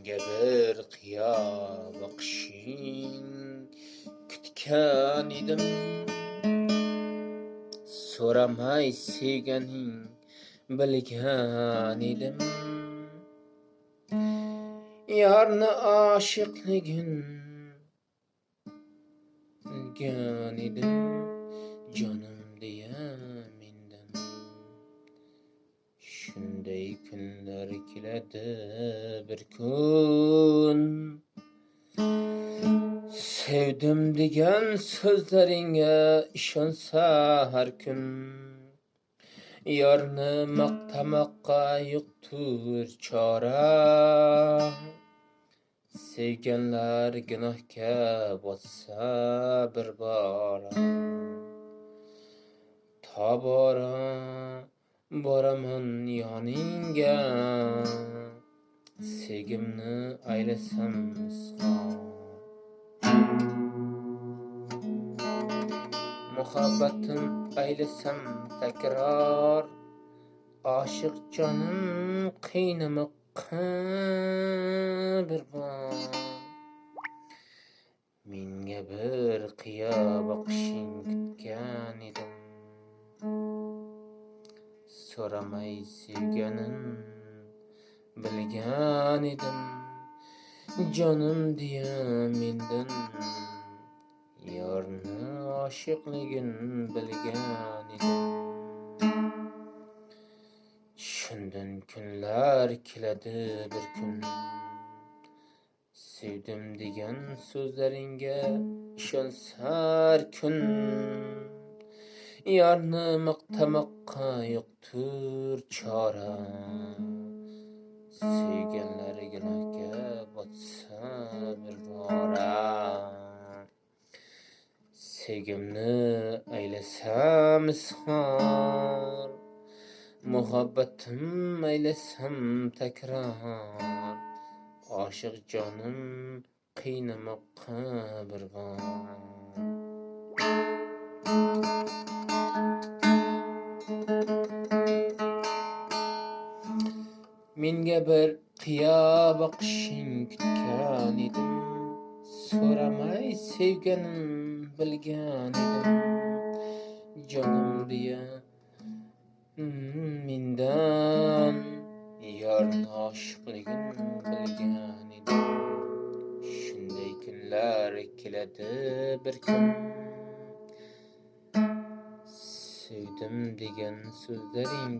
Menga bir qiyo boqishing kutgan edim. So'ramay sevganing bilgan edim. Yarni oshiqligin bilgan edim. Jonim deya mendan shunday kunlar keladi bir kun. Sevdim degan so'zlaringga ishonsa har kun. Yorni maqtamoqqa yo'qdir chora. Sevganlar gunohga botsa bir bora. Tobora boraman yoningga. Sevgimni aylasam misqol. Muhabbatim aylasam takror. Oshiq jonim qiynamoqqa bir bor. Menga bir qiyo boqishing kutgan edim. So'ramay sevganin bilgan edim. Jonim deya mendan yorni oshiqligin bilgan edim. Shundan kunlar keladi bir kun. Sevdim degan so'zlaringga ishonsa har kun. Yorni maqtamoqqa yo'qdir chora. Sevganlar gunohga botsa bir bora. Sevgimni aylasam izhor. Muhabbatim aylasam takror. Oshiq jonim qiynamoqqa bir bor. Menga bir qiyo boqishing kutgan edim. So'ramay sevganim bilgan edim. Jonim deya mendan yorni oshiqligin bilgan edim. Shunday kunlar keladi bir kun. Sevdim degan so'zlaringga